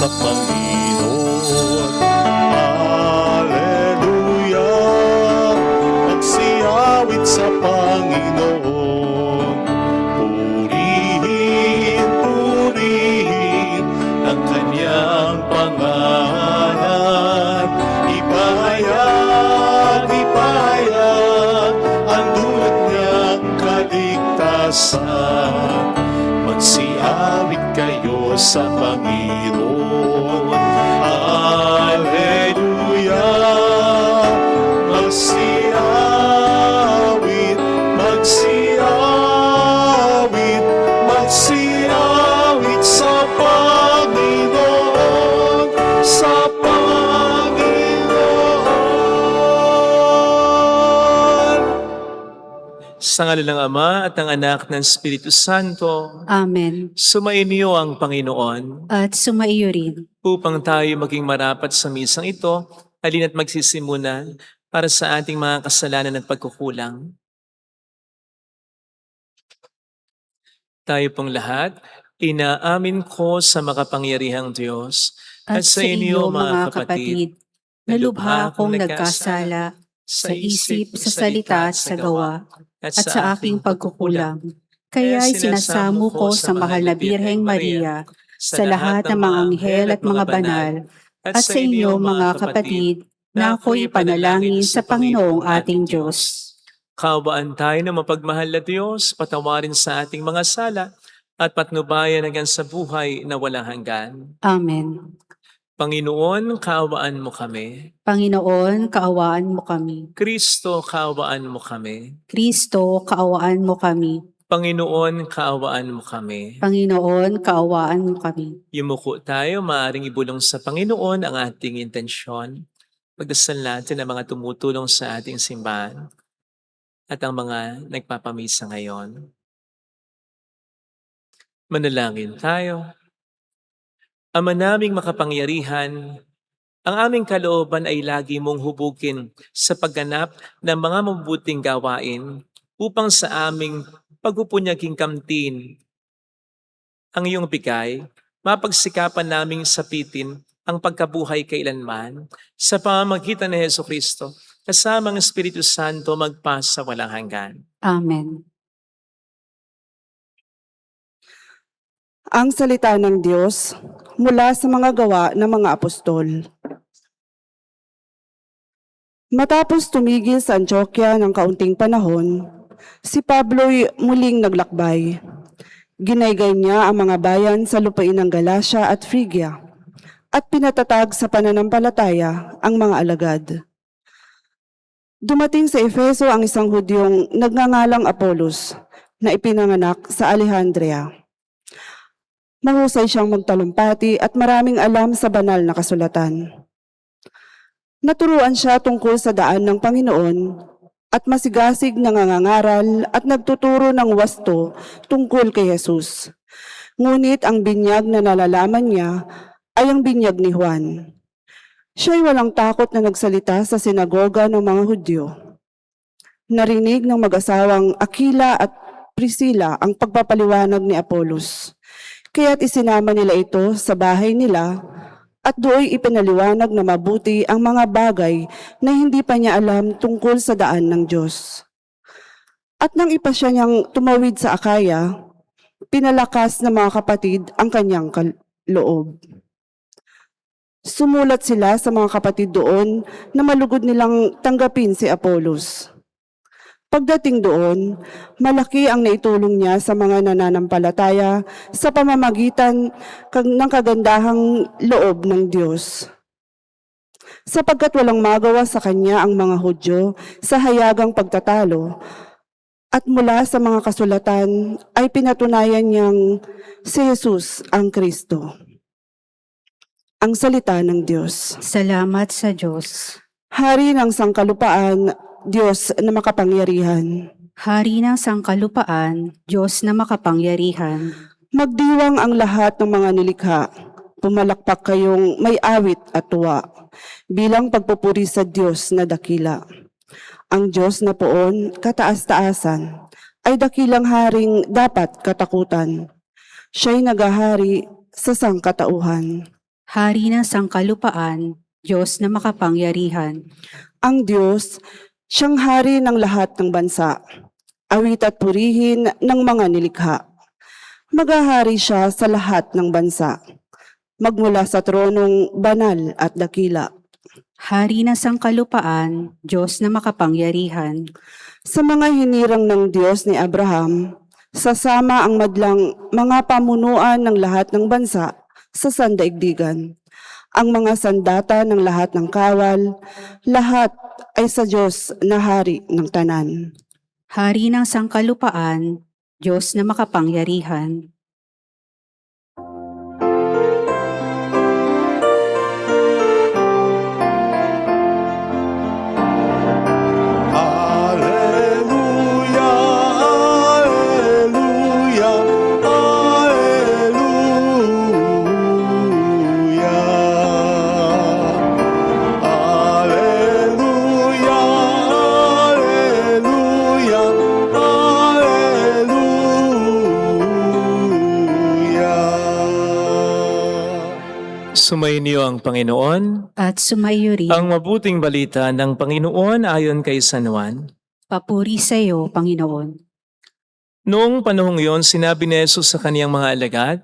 sa Panginoon. Hallelujah, magsiyawit sa Panginoon. Purihin, purihin ang kanyang pangalan. Ipahayag, ipahayag ang dulot niyang kaligtasan. Magsiyawit kayo sa Panginoon. Hallelujah, magsiyawit, magsiyawit, magsiyawit sa Panginoon, sa Panginoon. Sa ngalan ng Ama at ng Anak ng Espiritu Santo, Amen. sumainyo ang Panginoon. At sumaiyo rin. Upang tayo maging marapat sa misang ito, halina't magsisimula para sa ating mga kasalanan at pagkukulang. Tayo pong lahat, inaamin ko sa makapangyarihang Diyos At sa inyo mga kapatid, na lubha akong nagkasala sa isip, sa salita at sa gawa, at sa aking pagkukulang. Kaya'y sinasamo ko sa mahal na Birheng Maria, sa lahat ng mga anghel at mga banal, at sa inyo mga kapatid, na ako'y panalangin sa Panginoong ating Diyos. Kaawaan tayo ng mapagmahal na Diyos, patawarin sa ating mga sala, at patnubayan hanggang sa buhay na walang hanggan. Amen. Panginoon, kaawaan mo kami. Panginoon, kaawaan mo kami. Kristo, kaawaan mo kami. Kristo, kaawaan mo kami. Panginoon, kaawaan mo kami. Panginoon, kaawaan mo kami. Yumuko tayo, maaaring ibulong sa Panginoon ang ating intensyon. Pagdasal natin ang mga tumutulong sa ating simbahan at ang mga nagpapamisa ngayon. Manalangin tayo. Ama naming makapangyarihan, ang aming kalooban ay lagi mong hubugin sa pagganap ng mga mabubuting gawain upang sa aming pagpupunyaging kamtin ang iyong bigay, mapagsikapan naming sapitin ang pagkabuhay kailanman sa pamamagitan ni Jesucristo kasama ang Espiritu Santo magpasa walang hanggan. Amen. Ang salita ng Diyos mula sa mga gawa ng mga apostol. Matapos tumigil sa Antioquia ng kaunting panahon, si Pablo'y muling naglakbay. Ginaygay niya ang mga bayan sa lupain ng Galacia at Phrygia at pinatatag sa pananampalataya ang mga alagad. Dumating sa Efeso ang isang Hudyong nagngangalang Apolos na ipinanganak sa Alejandria. Mahusay siyang magtalumpati at maraming alam sa banal na kasulatan. Naturuan siya tungkol sa daan ng Panginoon at masigasig na nangangaral at nagtuturo ng wasto tungkol kay Jesus. Ngunit ang binyag na nalalaman niya ay ang binyag ni Juan. Siya'y walang takot na nagsalita sa sinagoga ng mga Hudyo. Narinig ng mag-asawang Aquila at Priscilla ang pagpapaliwanag ni Apolos. Kaya't isinama nila ito sa bahay nila at do'y ipinaliwanag na mabuti ang mga bagay na hindi pa niya alam tungkol sa daan ng Diyos. At nang ipasya niyang tumawid sa Akaya, pinalakas ng mga kapatid ang kanyang loob. Sumulat sila sa mga kapatid doon na malugod nilang tanggapin si Apolos. Pagdating doon, malaki ang naitulong niya sa mga nananampalataya sa pamamagitan ng kagandahang loob ng Diyos. Sapagkat walang magawa sa kanya ang mga Hudyo sa hayagang pagtatalo, at mula sa mga kasulatan ay pinatunayan niyang si Jesus ang Kristo. Ang salita ng Diyos. Salamat sa Diyos. Hari ng sangkalupaan, Diyos na makapangyarihan. Hari ng sangkalupaan, Diyos na makapangyarihan. Magdiwang ang lahat ng mga nilikha. Pumalakpak kayong may awit at tuwa, bilang pagpupuri sa Diyos na dakila. Ang Diyos na poon, kataas-taasan, ay dakilang haring dapat katakutan. Siya'y nagahari sa sangkatauhan. Hari ng sangkalupaan, Diyos na makapangyarihan. Ang Diyos, siyang hari ng lahat ng bansa. Awit at purihin ng mga nilikha. Maghahari siya sa lahat ng bansa. Magmula sa tronong banal at dakila. Hari ng sangkalupaan, Diyos na makapangyarihan. Sa mga hinirang ng Diyos ni Abraham, sasama ang madlang mga pamunuan ng lahat ng bansa sa sandaigdigan. Ang mga sandata ng lahat ng kawal, lahat ay sa Diyos na hari ng tanan. Hari ng sangkalupaan, Diyos na makapangyarihan. Alleluia, alleluia, alleluia. Alleluia, alleluia, alleluia. Sumainyo ang Panginoon. At sumayo rin. Ang mabuting balita ng Panginoon ayon kay San Juan. Papuri sa iyo, Panginoon. Noong panahong yon, sinabi ni Jesus sa kaniyang mga alagad,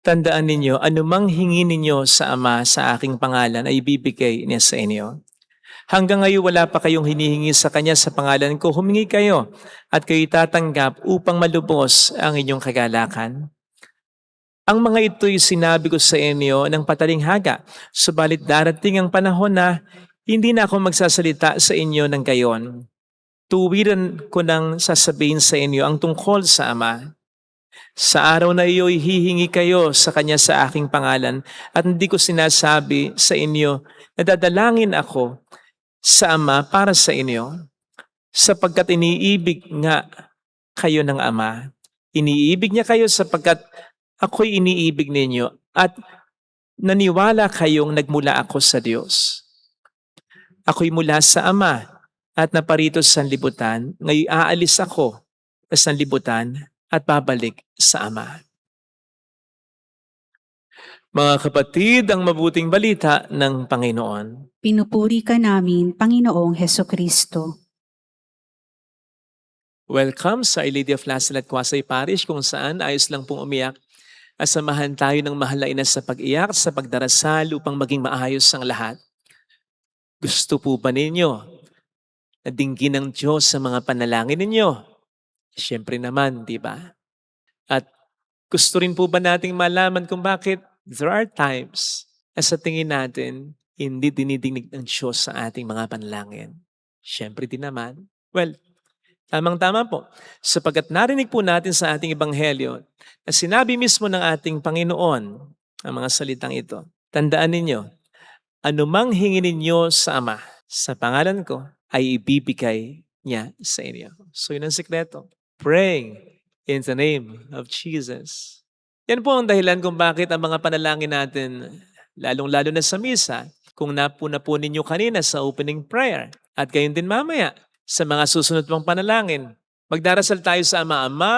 "Tandaan ninyo, anumang hingi ninyo sa Ama sa aking pangalan ay ibibigay niya sa inyo. Hanggang ngayon wala pa kayong hinihingi sa Kanya sa pangalan ko, humingi kayo at kayo tatanggap upang malubos ang inyong kagalakan. Ang mga ito'y sinabi ko sa inyo ng patalinghaga, subalit darating ang panahon na hindi na ako magsasalita sa inyo ng gayon. Tuwiran ko nang sasabihin sa inyo ang tungkol sa Ama. Sa araw na iyo'y hihingi kayo sa Kanya sa aking pangalan at hindi ko sinasabi sa inyo na dadalangin ako sa Ama para sa inyo, sapagkat iniibig nga kayo ng Ama. Iniibig niya kayo sapagkat ako'y iniibig ninyo at naniwala kayong nagmula ako sa Diyos. Ako'y mula sa Ama at naparito sa sanlibutan. Ngayon aalis ako sa sanlibutan at babalik sa Ama." Mga kapatid, ang mabuting balita ng Panginoon. Pinupuri ka namin, Panginoong Hesukristo. Welcome sa Our Lady of Lasalle at Quasay Parish, kung saan ayos lang pong umiyak. Asamahan tayo ng mahal na ina sa pag-iyak, sa pagdarasal upang maging maayos ang lahat. Gusto po ba ninyo na dinggin ng Diyos sa mga panalangin ninyo? Siyempre naman, di ba? At gusto rin po ba nating malaman kung bakit there are times na sa tingin natin, hindi dinidinig ng Diyos sa ating mga panalangin? Siyempre din naman. Well, tamang-tama po. Sapagkat narinig po natin sa ating ebanghelyo na sinabi mismo ng ating Panginoon ang mga salitang ito. Tandaan ninyo, anumang hingi ninyo sa Ama sa pangalan ko ay ibibigay niya sa inyo. So yun ang sikreto. Praying in the name of Jesus. Yan po ang dahilan kung bakit ang mga panalangin natin, lalong-lalo na sa misa, kung napuna po ninyo kanina sa opening prayer, at gayon din mamaya sa mga susunod pang panalangin. Magdarasal tayo sa Ama, Ama,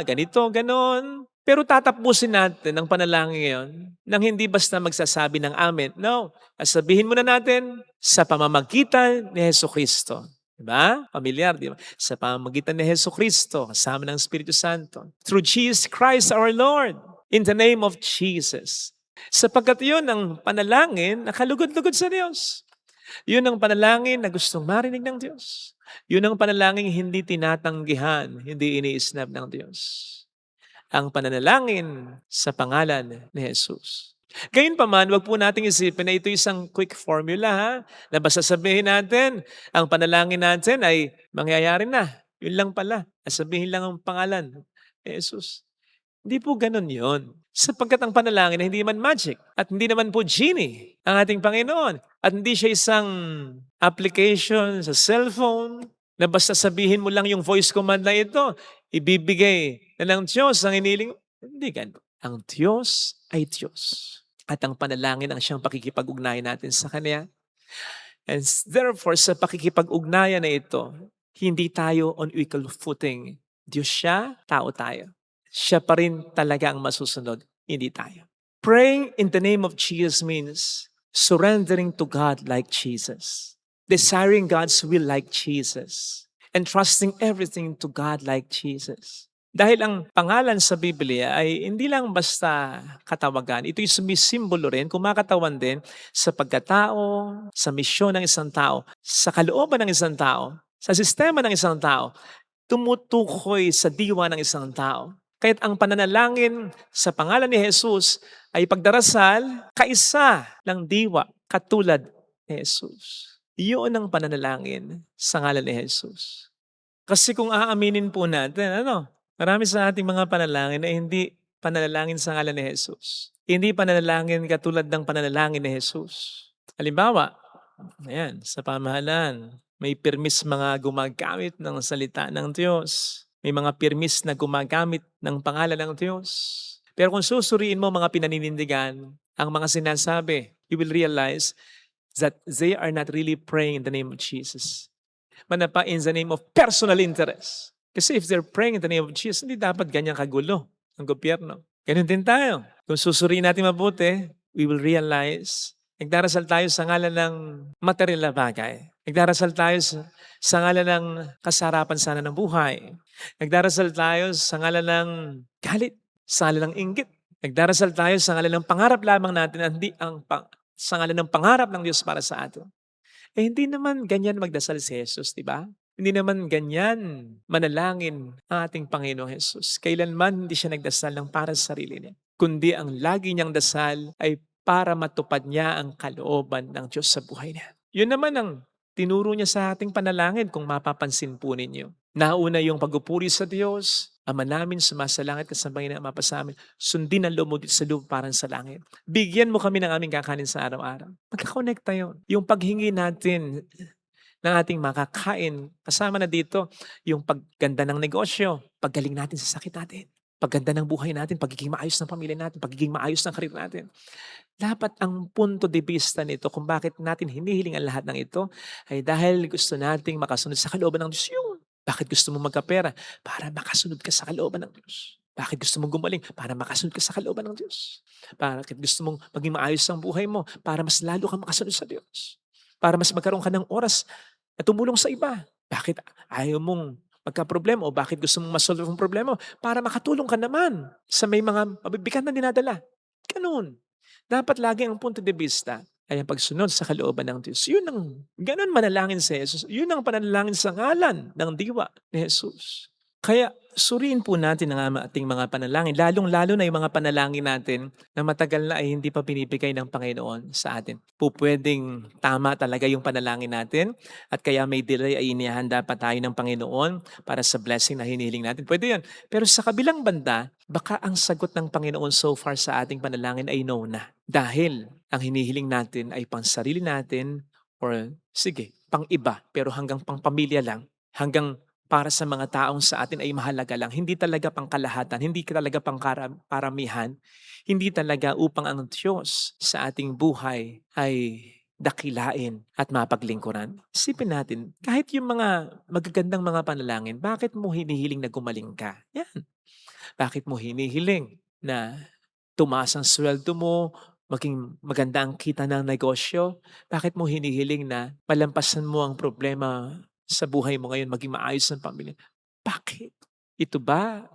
ganito, ganon. Pero tatapusin natin ang panalangin ngayon nang hindi basta magsasabi ng amen. No, sabihin muna natin sa pamamagitan ni Hesukristo. Diba? Pamilyar, di ba? Sa pamamagitan ni Hesukristo, kasama ng Espiritu Santo. Through Jesus Christ our Lord. In the name of Jesus. Sapagkat yun ang panalangin na kalugod-lugod sa Diyos. Yun ang panalangin na gustong marinig ng Diyos. Yun ang panalangin hindi tinatanggihan, hindi iniisnab ng Diyos. Ang pananalangin sa pangalan ni Jesus. Gayunpaman, wag po nating isipin na ito isang quick formula, ha? Na basta sabihin natin, ang panalangin natin ay mangyayari na. Yun lang pala. Sabihin lang ang pangalan ni Jesus. Hindi po ganun yun. Sapagkat ang panalangin ay hindi man magic at hindi naman po genie ang ating Panginoon. At hindi siya isang application sa cellphone na basta sabihin mo lang yung voice command na ito, ibibigay na ng Diyos ang iniling. Hindi ganun. Ang Diyos ay Diyos. At ang panalangin ang siyang pakikipag-ugnayan natin sa Kanya. And therefore, sa pakikipag-ugnayan na ito, hindi tayo on equal footing. Diyos siya, tao tayo. Siya pa rin talaga ang masusunod, hindi tayo. Praying in the name of Jesus means surrendering to God like Jesus, desiring God's will like Jesus, and trusting everything to God like Jesus. Dahil ang pangalan sa Biblia ay hindi lang basta katawagan, ito'y sumisimbolo rin, kumakatawan din sa pagkatao, sa misyon ng isang tao, sa kalooban ng isang tao, sa sistema ng isang tao, tumutukoy sa diwa ng isang tao. Kaya't ang pananalangin sa pangalan ni Jesus ay pagdarasal kaisa ng diwa katulad ni Jesus. Iyon ang pananalangin sa ngalan ni Jesus. Kasi kung aaminin po natin, marami sa ating mga panalangin ay hindi pananalangin sa ngalan ni Jesus. Hindi pananalangin katulad ng pananalangin ni Jesus. Halimbawa, ayan, sa pamahalaan, may permis mga gumagamit ng salita ng Diyos. May mga permis na gumagamit ng pangalan ng Diyos. Pero kung susuriin mo mga pinaninindigan, ang mga sinasabi, you will realize that they are not really praying in the name of Jesus. Manapa in the name of personal interest. Kasi if they're praying in the name of Jesus, hindi dapat ganyan kagulo ang gobyerno. Ganun din tayo. Kung susuriin natin mabuti, we will realize nagdarasal tayo sa ngalan ng material na bagay. Nagdarasal tayo sa ngalan ng kasarapan sana ng buhay. Nagdarasal tayo sa ngalan ng galit, sa ngalan ng inggit. Nagdarasal tayo sa ngalan ng pangarap lamang natin, hindi sa ngalan ng pangarap ng Diyos para sa atin. Hindi naman ganyan magdasal si Jesus, di ba? Hindi naman ganyan manalangin ang ating Panginoong Jesus. Kailanman hindi siya nagdasal ng para sa sarili niya. Kundi ang lagi niyang dasal ay para matupad niya ang kalooban ng Diyos sa buhay niya. Yun naman ang tinuro niya sa ating panalangin kung mapapansin po ninyo. Nauna yung pagpupuri sa Diyos, Ama namin, sumasalangit ka sa Panginoon, Ama pa sa amin. Sundin ang loob mo dito sa lupa parang sa langit. Bigyan mo kami ng aming kakanin sa araw-araw. Magkakonekta yun. Yung paghingi natin ng ating makakain, kasama na dito yung pagganda ng negosyo, paggaling natin sa sakit natin, pagganda ng buhay natin, pagiging maayos ng pamilya natin, pagiging maayos ng karir natin. Dapat ang punto de vista nito kung bakit natin hinihiling ang lahat ng ito ay dahil gusto nating makasunod sa kalooban ng Diyos. Yun. Bakit gusto mo magkapera? Para makasunod ka sa kalooban ng Diyos. Bakit gusto mong gumaling? Para makasunod ka sa kalooban ng Diyos. Bakit gusto mong maging maayos ang buhay mo? Para mas lalo kang makasunod sa Diyos. Para mas magkaroon ka ng oras na tumulong sa iba. Bakit ayaw mong magka-problema o bakit gusto mong masolve ang problema? Para makatulong ka naman sa may mga mabibigat na dinadala. Ganun. Dapat lagi ang punto de vista ay ang pagsunod sa kalooban ng Diyos. Yun ang, ganun manalangin sa Jesus. Yun ang panalangin sa ngalan ng diwa ni Jesus. Kaya suriin po natin ang ating mga panalangin, lalong-lalo na yung mga panalangin natin na matagal na ay hindi pa pinibigay ng Panginoon sa atin. Pupwedeng tama talaga yung panalangin natin at kaya may delay ay inihanda pa tayo ng Panginoon para sa blessing na hinihiling natin. Pwede yan. Pero sa kabilang banda, baka ang sagot ng Panginoon so far sa ating panalangin ay no na. Dahil ang hinihiling natin ay pang sarili natin or sige, pang iba pero hanggang pang pamilya lang, hanggang para sa mga taong sa atin ay mahalaga lang. Hindi talaga pang kalahatan, hindi talaga pang paramihan, hindi talaga upang ang Diyos sa ating buhay ay dakilain at mapaglingkuran. Isipin natin, kahit yung mga magagandang mga panalangin, bakit mo hinihiling na gumaling ka? Yan. Bakit mo hinihiling na tumaas ang sweldo mo, maging maganda ang kita ng negosyo? Bakit mo hinihiling na palampasan mo ang problema sa buhay mo ngayon, maging maayos ng pamilya? Bakit? Ito ba,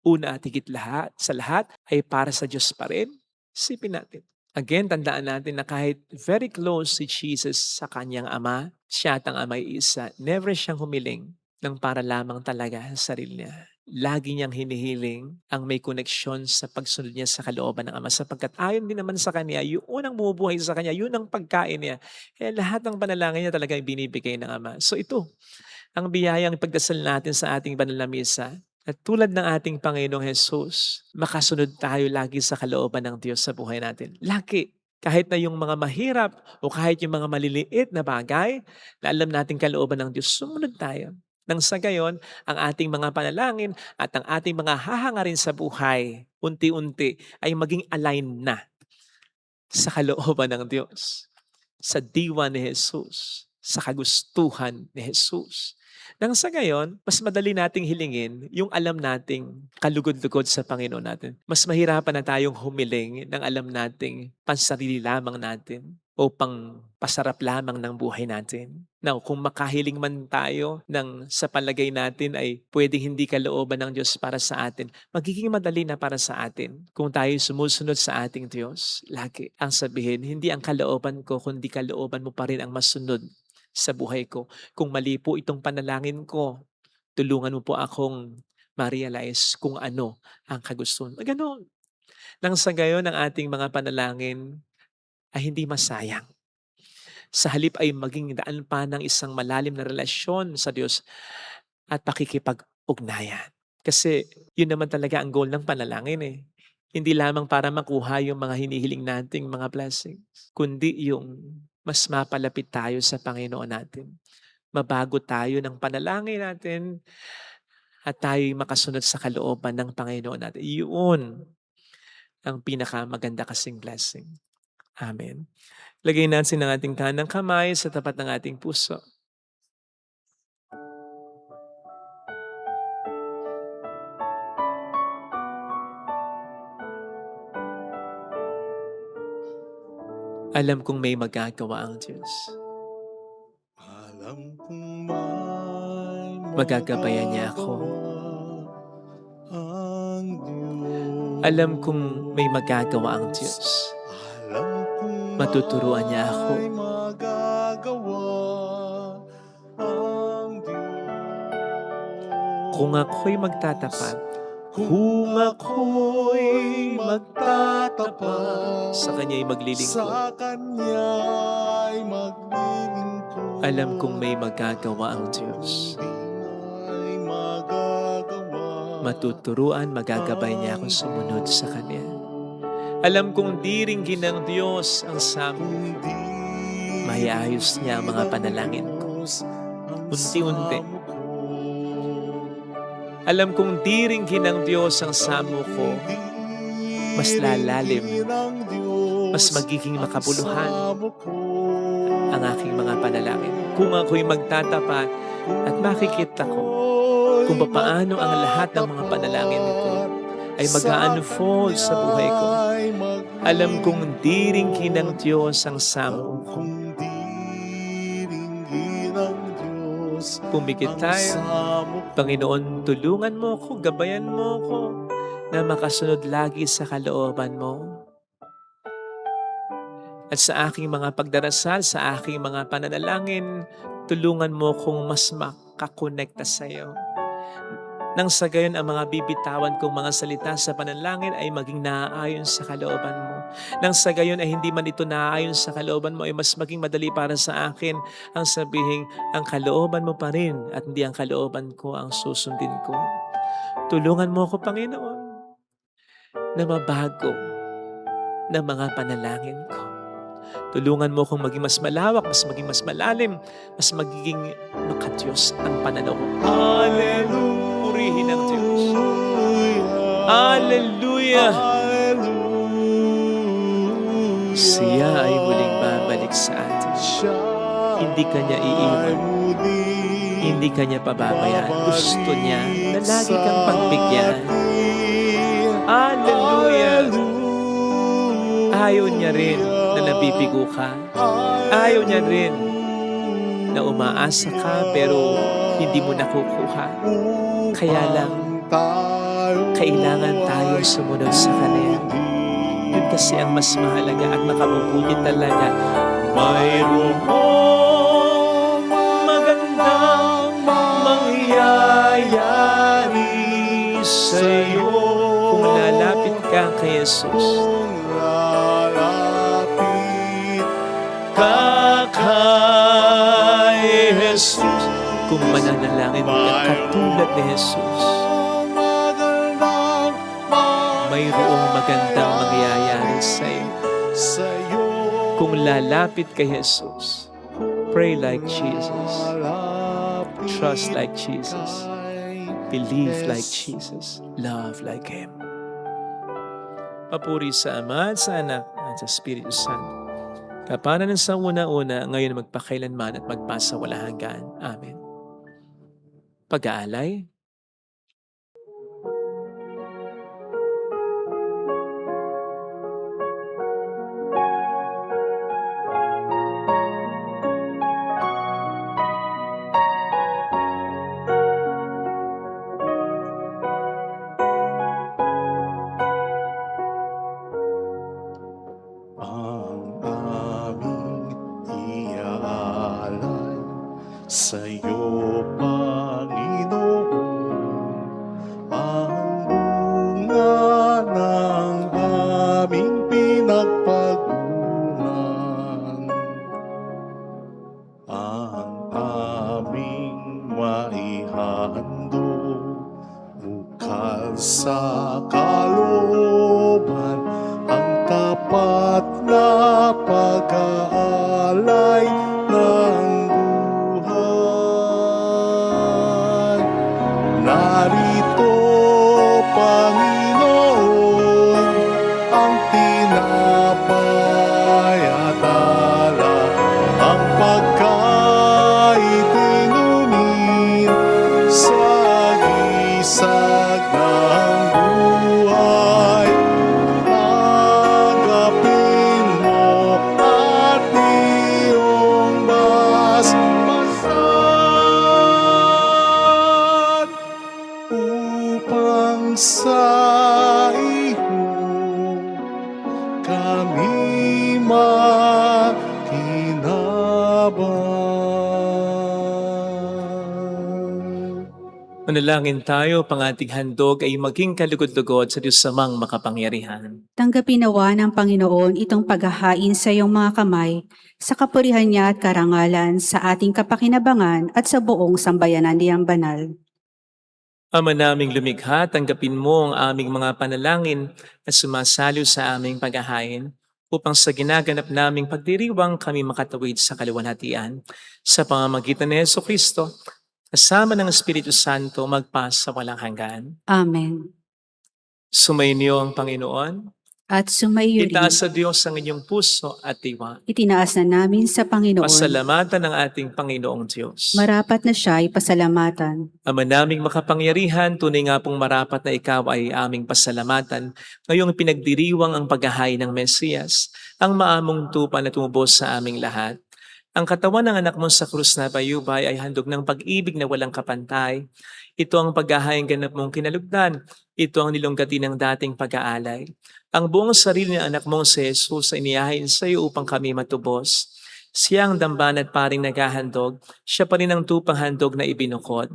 una at higit lahat, sa lahat, ay para sa Diyos pa rin? Isipin natin. Again, tandaan natin na kahit very close si Jesus sa kanyang ama, siya at ang ama ay isa, never siyang humiling ng para lamang talaga sa sarili niya. Lagi niyang hinihiling ang may koneksyon sa pagsunod niya sa kalooban ng Ama sapagkat ayon din naman sa Kanya, yung unang bumubuhay sa Kanya, yun ang pagkain niya. Lahat ng panalangin niya talaga ay binibigay ng Ama. So ito, ang biyayang pagdasal natin sa ating banal na misa. At tulad ng ating Panginoong Jesus, makasunod tayo lagi sa kalooban ng Diyos sa buhay natin. Lagi. Kahit na yung mga mahirap o kahit yung mga maliliit na bagay na alam nating kalooban ng Diyos, sumunod tayo. Nang sa gayon, ang ating mga panalangin at ang ating mga hahangarin sa buhay, unti-unti ay maging align na sa kalooban ng Diyos, sa diwa ni Jesus, sa kagustuhan ni Jesus. Nang sa gayon, mas madali nating hilingin yung alam nating kalugod-lugod sa Panginoon natin. Mas mahirapan na tayong humiling ng alam nating pansarili lamang natin o pang pasarap lamang ng buhay natin. Now, kung makahiling man tayo ng sa palagay natin ay pwedeng hindi kalooban ng Diyos para sa atin, magiging madali na para sa atin kung tayo sumusunod sa ating Diyos. Lagi ang sabihin, hindi ang kalooban ko, kundi kalooban mo pa rin ang masunod sa buhay ko. Kung mali po itong panalangin ko, tulungan mo po akong ma-realize kung ano ang kagustuhan. Ganon. Nang sa gayon, ang ating mga panalangin ay hindi masayang. Sa halip ay maging daan pa ng isang malalim na relasyon sa Diyos at pakikipag-ugnayan. Kasi yun naman talaga ang goal ng panalangin eh. Hindi lamang para makuha yung mga hinihiling nating mga blessings, kundi yung mas mapalapit tayo sa Panginoon natin. Mabago tayo ng panalangin natin at tayo'y makasunod sa kalooban ng Panginoon natin. Yun ang pinakamaganda kasing blessing. Amen. Lagay natin ang ating kanang kamay sa tapat ng ating puso. Alam kong may magagawa ang Diyos. Alam kong may Magagabayan niya ako. ang Diyos. Alam kong may magagawa ang Diyos. Alam kong Matuturuan niya ako. may magagawa ang Diyos. Kung ako'y magtatapat, kung ako'y magtatapat, sa Kanya'y maglilingkod. Sa Kanya'y maglilingkod. Alam kong may magagawa ang Diyos. May magagawa. Matuturuan, magagabay niya akong sumunod sa Kanya. Alam kong diringgin ng Diyos ang samo. Maiayos niya ang mga panalangin ko. Unti-unti. Alam kong diringgin ng Diyos ang samo ko. Mas lalalim, mas magiging makabuluhan ang aking mga panalangin. Kung ako'y magtatapat at makikita ko kung paano ang lahat ng mga panalangin ko ay mag-unfold sa buhay ko. Alam kong diringgin ng Diyos ang samo ko. Pumikit tayo. Panginoon, tulungan mo ko, gabayan mo ko na makasunod lagi sa kalooban mo. At sa aking mga pagdarasal, sa aking mga pananalangin, tulungan mo kong mas makakonekta sa iyo. Nang sa gayon ang mga bibitawan kong mga salita sa panalangin ay maging naaayon sa kalooban mo. Nang sa gayon ay hindi man ito naaayon sa kalooban mo ay mas maging madali para sa akin ang sabihin, ang kalooban mo pa rin at hindi ang kalooban ko ang susundin ko. Tulungan mo ako, Panginoon, na mabago ng mga panalangin ko. Tulungan mo akong maging mas malawak, mas maging mas malalim, mas magiging makatiyos ang pananaw ko. Hallelujah! Purihin ang Diyos. Hallelujah! Siya ay muling babalik sa atin. Hindi Kanya iiwan. Hindi Kanya pababayaan. Gusto niya na lagi kang pagbigyan. Hallelujah! Ayaw niya rin na nabibigo ka. Ayaw niya rin na umaasa ka pero hindi mo nakukuha. Kaya lang, kailangan tayong sumunod sa Kanya. Yun kasi ang mas mahalaga at makabubuti talaga. Mayroong magandang mangyayari sa'yo kung lalapit ka kay Jesus. Kay Jesus, kung mananalangin ka katulad ni Jesus, mayroong magandang mangyayari sa iyo. Kung lalapit kay Jesus, pray like Jesus, trust like Jesus, believe like Jesus, love like Him. Papuri sa Ama at sa Anak at sa Espiritu Santo, kapananan sa una-una, ngayon magpakailanman at magpasawalang hanggan. Amen. Pag-aalay. Ang aming iaalay sa'yo, Panginoon, ang bunga ng aming pinagpaguran, ang aming maihandog bukal sa kalooban, ang tapat na pag-aalay ng buhay. Narito, Panginoon, ang tinapay at alak, ang pagkain inumin sa gisag ng buhay. Tanggapin mo at iyong basbasan upang sa iyo kami makinabang. Manalangin tayo, pangating handog ay maging kalugod-lugod sa Diyos samang makapangyarihan. Tanggapin nawa ng Panginoon itong paghahain sa iyong mga kamay, sa kapurihan niya at karangalan, sa ating kapakinabangan at sa buong sambayanan niyang banal. Ama naming lumikha, tanggapin mo ang aming mga panalangin at sumasalo sa aming paghahain upang sa ginaganap naming pagdiriwang kami makatawid sa kaluwalhatian. Sa pamamagitan ni Jesucristo, kasama ng Espiritu Santo, magpasa walang hanggan. Amen. Sumainyo ang Panginoon. At sumayo rin, Itaas sa Diyos ang inyong puso at diwa. itinaas na namin sa Panginoon. Pasalamatan ng ating Panginoong Diyos. Marapat na siya ay pasalamatan. Ama naming makapangyarihan, tunay nga pong marapat na ikaw ay aming pasalamatan. Ngayong pinagdiriwang ang paghahain ng Mesiyas, ang maamong tupa na tumubos sa aming lahat. Ang katawan ng anak mo sa krus na bayubay ay handog ng pag-ibig na walang kapantay. Ito ang paghahain ganap mong kinalugdan. Ito ang nilunggati ng dating pag-aalay. Ang buong sarili ng anak mong si Jesus ay inihahin sa iyo upang kami matubos. Siya ang damban at paring naghahandog. Siya pa rin ang tupang handog na ibinukod.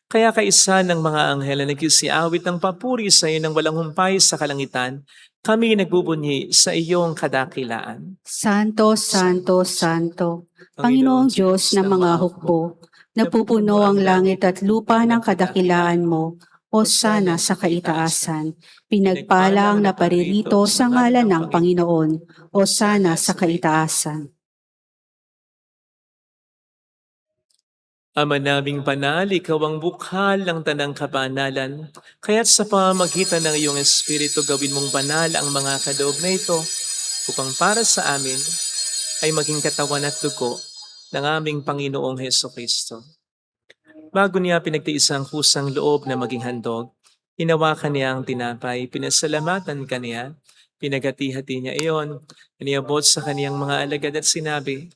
Kaya kaisa ng mga anghel na nagkisiawit ng papuri sa iyo ng walang humpay sa kalangitan, kami nagbubunyi sa iyong kadakilaan. Santo, Santo, Santo, Panginoong Diyos ng mga hukbo, napupuno ang langit at lupa ng kadakilaan mo, o sana sa kaitaasan. Pinagpala ang naparirito sa ngalan ng Panginoon, o sana sa kaitaasan. Ama naming banal, ikaw ang bukhal ng tanang kabanalan, kaya't sa pamamagitan ng iyong Espiritu gawin mong banal ang mga kaloob na ito, upang para sa amin ay maging katawan at dugo ng aming Panginoong Hesukristo. Bago niya pinagtiis ang kusang loob na maging handog, hinawakan niya ang tinapay, pinasalamatan kaniya, pinagati-hati niya iyon, iniabot sa kaniyang mga alagad at sinabi,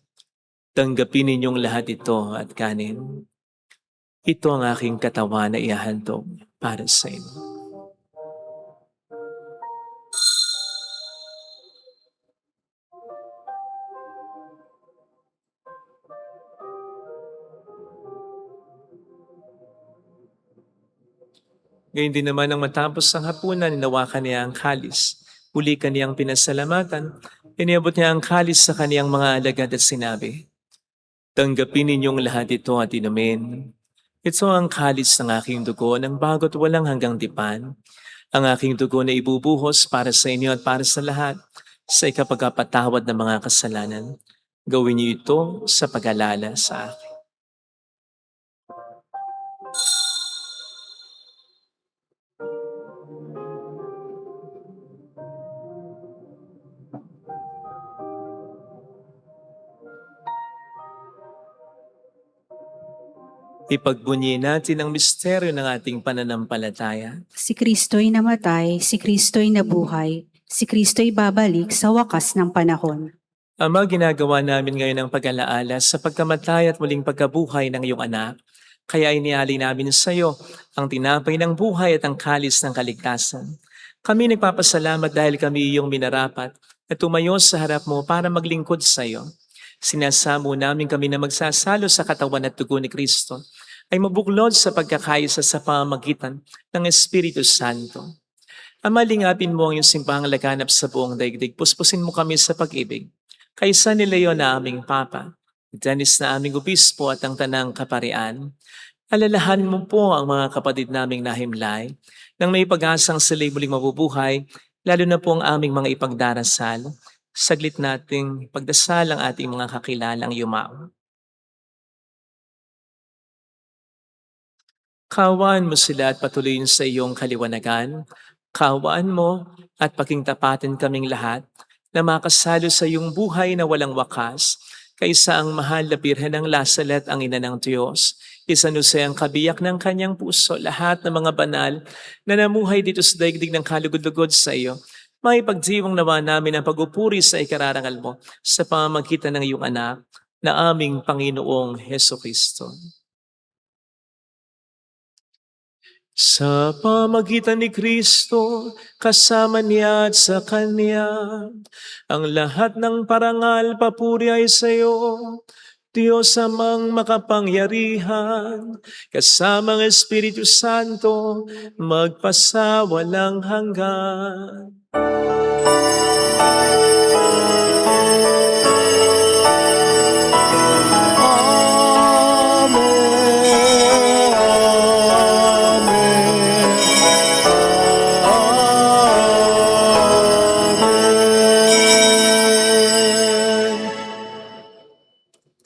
"Tanggapin ninyong lahat ito at kanin. Ito ang aking katawan na ihahandog para sa inyo." Gayun din naman nang matapos ang hapunan, hinawakan niya ang kalis. Uli kaniyang pinasalamatan, iniabot niya ang kalis sa kaniyang mga alagad at sinabi, "Tanggapin ninyong lahat ito at inumin. Ito ang kalis ng aking dugo ng bago't walang hanggang tipan. Ang aking dugo na ibubuhos para sa inyo at para sa lahat sa ikapagpatawad ng mga kasalanan. Gawin niyo ito sa pag-alala sa akin." Ipagbunyi natin ang misteryo ng ating pananampalataya. Si Kristo'y namatay, si Kristo'y nabuhay, si Kristo'y babalik sa wakas ng panahon. Ama, ginagawa namin ngayon ang pag-alaala sa pagkamatay at muling pagkabuhay ng iyong anak. Kaya iniali namin sa iyo ang tinapay ng buhay at ang kalis ng kaligtasan. Kami nagpapasalamat dahil kami iyong minarapat na tumayo sa harap mo para maglingkod sa iyo. Sinasamo namin kami na magsasalo sa katawan at dugo ni Kristo ay mabuklod sa pagkakaisa sa pamamagitan ng Espiritu Santo. Ama, lingapin mo ang iyong simbahang laganap sa buong daigdig. Puspusin mo kami sa pag-ibig. Kaysa ni Leon na aming Papa, Dennis na aming Obispo at ang Tanang Kaparian, alalahanin mo po ang mga kapatid naming nahimlay nang may pag-asang sila'y muling mabubuhay, lalo na po ang aming mga ipagdarasal. Saglit nating pagdasal ang ating mga kakilalang yumao. Kaawaan mo sila at patuloyin sa iyong kaliwanagan. Kaawaan mo at pakingtapatin kaming lahat na makasalo sa iyong buhay na walang wakas, kaysa ang mahal na Birhen ng Lasalet, ang ina ng Diyos. Isanusay ang kabiyak ng kanyang puso, lahat ng mga banal na namuhay dito sa daigdig ng kalugod-lugod sa iyo. Maipagdiwang nawa namin ang pag-upuri sa ikararangal mo sa pamamagitan ng iyong anak na aming Panginoong Heso Kristo. Sa pamagitan ni Kristo, kasama niya at sa Kanya, ang lahat ng parangal papuri ay sa iyo, Diyos amang makapangyarihan, kasama ang Espiritu Santo, magpasawalang hanggan.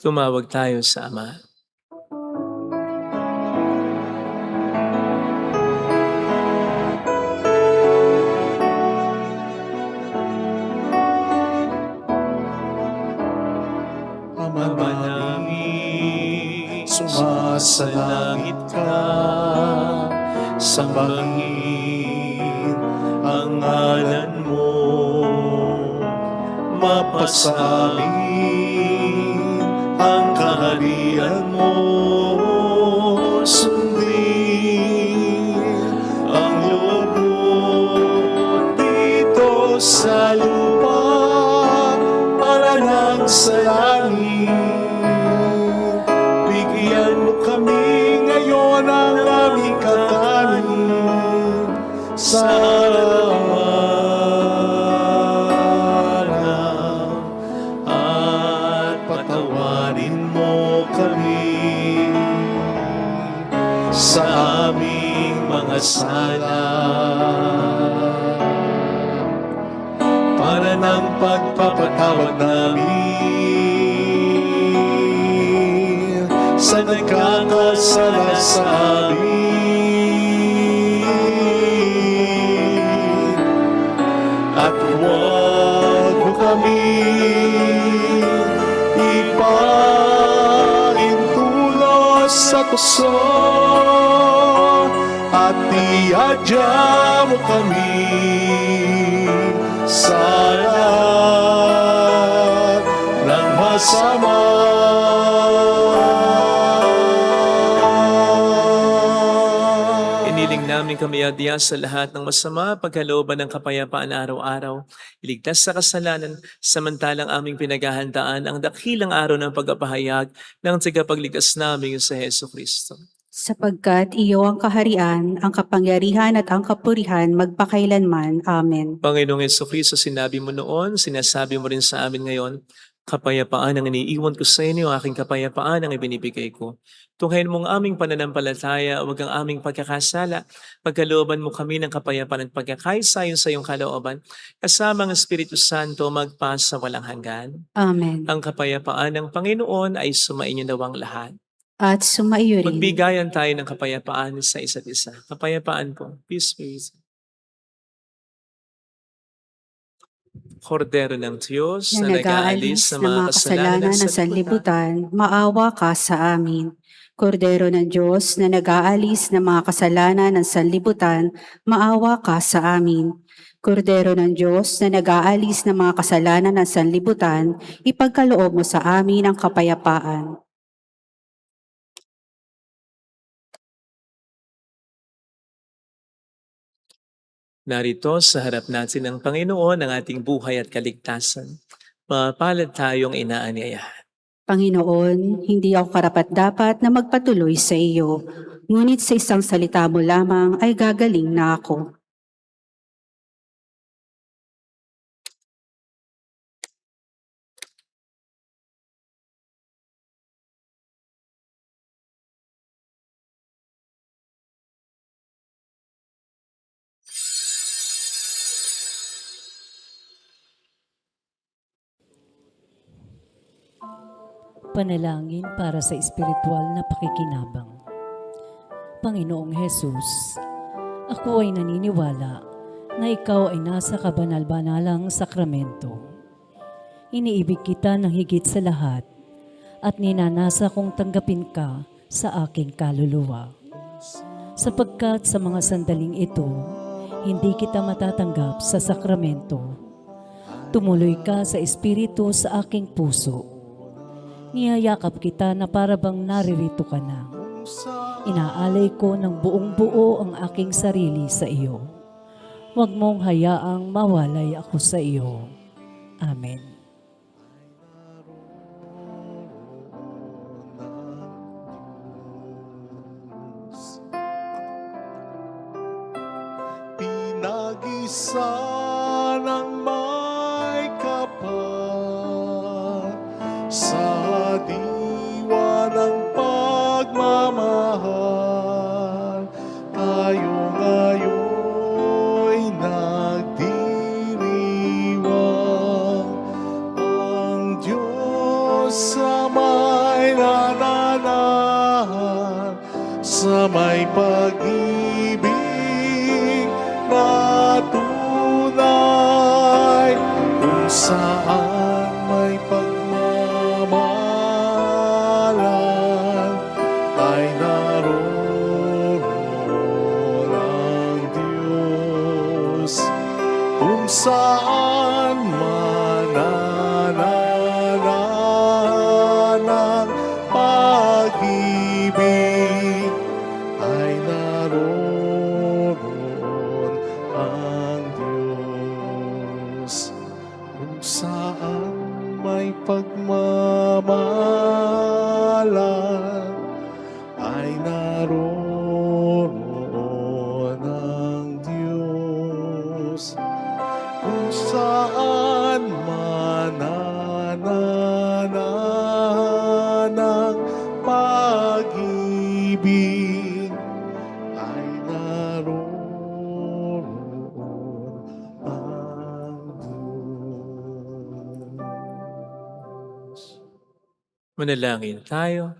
Tumawag tayo sa Ama. Ama namin, sumasalangit ka, sambahin ang ngalan mo, mapasamin ang kaharian mo, sundin ang loob mo dito sa lupa para lang sa langit. Bigyan mo kami ngayon ang aming kakanin sa araw-araw, at patawarin mo kami sa aming mga sala, para ng pagpapatawad namin sa nagkakasala sa amin. At huwag mo kami ipaintulot sa tuso, at iadya mo kami sa lahat ng masama. Iniling namin kami adya sa lahat ng masama, pagkalooban ng kapayapaan araw-araw, iligtas sa kasalanan, samantalang aming pinaghahandaan ang dakilang araw ng pagpapahayag ng tagapagligtas namin sa Heso Kristo. Sapagkat iyo ang kaharian, ang kapangyarihan at ang kapurihan magpakailanman. Amen. Panginoong Heso Kristo, sinabi mo noon, sinasabi mo rin sa amin ngayon, kapayapaan ang iniiwan ko sa inyo, aking kapayapaan ang ibinibigay ko. Tunghayin mo ang aming pananampalataya, huwag ang aming pagkakasala. Pagkalooban mo kami ng kapayapaan at pagkakaisayon sa iyong kalooban, kasama ang Espiritu Santo magpasa walang hanggan. Amen. Ang kapayapaan ng Panginoon ay sumainyo nawang lahat. At sumaiyo rin. Magbigayan tayo ng kapayapaan sa isa't isa. Kapayapaan po. Peace be with you. Kordero ng Diyos Na nag-aalis ng mga kasalanan ng sanlibutan, maawa ka sa amin. Kordero ng Diyos na nag-aalis ng mga kasalanan ng sanlibutan, maawa ka sa amin. Kordero ng Diyos na nag-aalis ng mga kasalanan ng sanlibutan, ipagkaloob mo sa amin ang kapayapaan. Narito sa harap natin ng Panginoon ang ating buhay at kaligtasan. Mapalad tayong inaanyayahan. Panginoon, hindi ako karapat-dapat na magpatuloy sa iyo, ngunit sa isang salita mo lamang ay gagaling na ako. Panalangin para sa espiritual na pakikinabang. Panginoong Hesus, ako ay naniniwala na ikaw ay nasa kabanal-banalang sakramento. Iniibig kita ng higit sa lahat at ninanasa kong tanggapin ka sa aking kaluluwa. Sapagkat sa mga sandaling ito, hindi kita matatanggap sa sakramento. Tumuloy ka sa espiritu sa aking puso. Niyayakap kita na parabang naririto ka na. Inaalay ko ng buong buo ang aking sarili sa iyo. Huwag mong hayaang mawalay ako sa iyo. Amen. Pinag-isa ng may kapal sa diwa ng pagmamahal, tayo ngayon'y nagdiriwang. Ang Diyos sa may nananahan, sa may pag-ibig na tunay, kung saan may pagmamahalan, ay naroon ang Diyos. Kung saan mananahan ang pag-ibig, ay naroon ang Diyos. Kung saan may pagmamahalan, ay naroon ang Diyos. Kung saan mananahan ang pag-ibig, ay naroon ang Diyos. Manalangin tayo.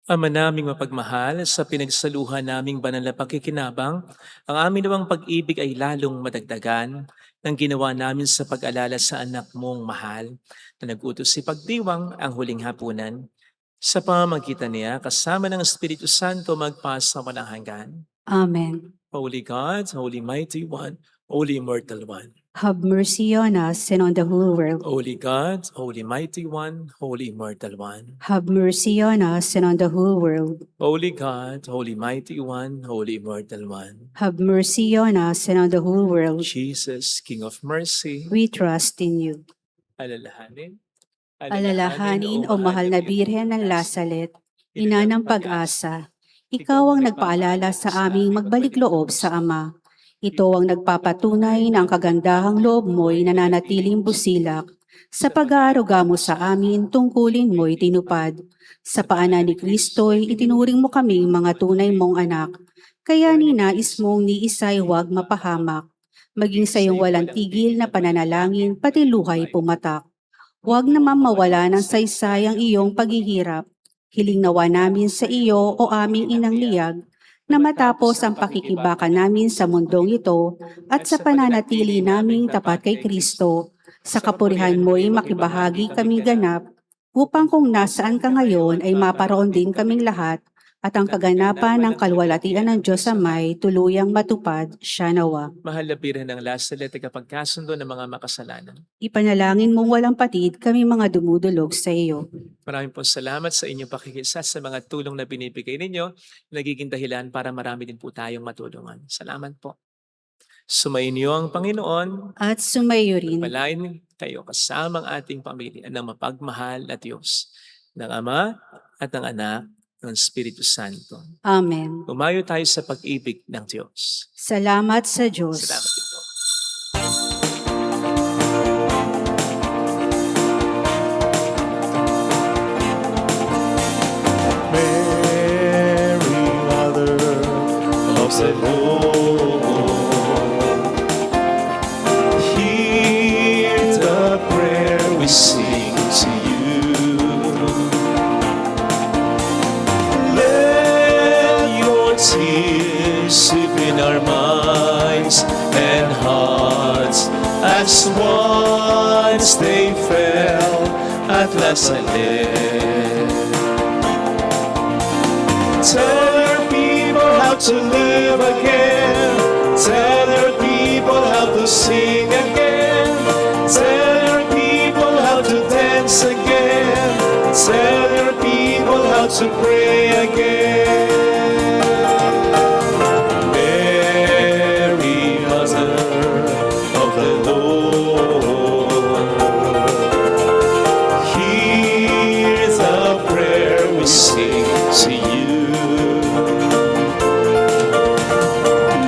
Ama naming mapagmahal, sa pinagsaluhan naming banal na pakikinabang, ang amin namang pag-ibig ay lalong madagdagan ng ginawa namin sa pag-alala sa anak mong mahal na nag-utos si pagdiwang ang huling hapunan. Sa pamamagitan niya, kasama ng Espiritu Santo magpasa walang hanggan. Amen. Holy God, Holy Mighty One, Holy Immortal One. Have mercy on us and on the whole world. Holy God, Holy Mighty One, Holy Immortal One. Have mercy on us and on the whole world. Holy God, Holy Mighty One, Holy Immortal One. Have mercy on us and on the whole world. Jesus, King of Mercy, We trust in you. alalahanin. Alalahanin, o mahal na Birhen ng Lasalet, ina ng pag-asa, ikaw ang nagpaalala sa aming magbalik loob sa Ama. Ito ang nagpapatunay na ang kagandahang loob mo'y nananatiling busilak. Sa pag-aaruga mo sa amin, tungkulin mo'y tinupad. Sa paanan ni Kristo'y itinuring mo kaming mga tunay mong anak. Kaya ninais mong ni isa'y huwag mapahamak. Maging sa iyong walang tigil na pananalangin, pati luhay pumatak. Huwag naman mawala ng saysay ang iyong paghihirap. Hiling nawa namin sa iyo o aming inang liyag, na matapos ang pakikibaka namin sa mundong ito at sa pananatili naming tapat kay Kristo, sa kapurihan mo'y makibahagi kami ganap, upang kung nasaan ka ngayon ay maparoon din kaming lahat at ang kaganapan ng kalwalatian ng Diyos Amay tuluyang matupad siya nawa. Mahal na Birhen ng Lasal at tagapagkasundo ng mga makasalanan. Ipanalangin mong walang patid kami mga dumudulog sa iyo. Maraming po salamat sa inyong pakikisa sa mga tulong na binibigay ninyo. Nagiging dahilan para marami din po tayong matulungan. Salamat po. Sumainyo ang Panginoon. At sumayo rin. Palain kayo kasama ang ating pamilya ng mapagmahal na Diyos, ng Ama at ng Anak, ng Espiritu Santo. Amen. Umayo tayo sa pag-ibig ng Diyos. Salamat sa Diyos. Salamat din po. Mary, Mother of the Lord, hear the prayer we sing to you. Let your tears sweep in our minds and hearts as once they fell at Nazareth. Tell your people how to live again. Tell your people how to sing again. Tell your people how to dance again. Tell your people how to pray again. Mary, Mother of the Lord, hear the prayer we sing to you.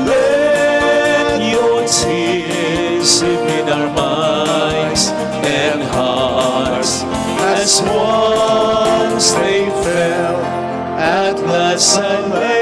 Let your tears sweep in our minds and hearts as once they fell at Nazareth.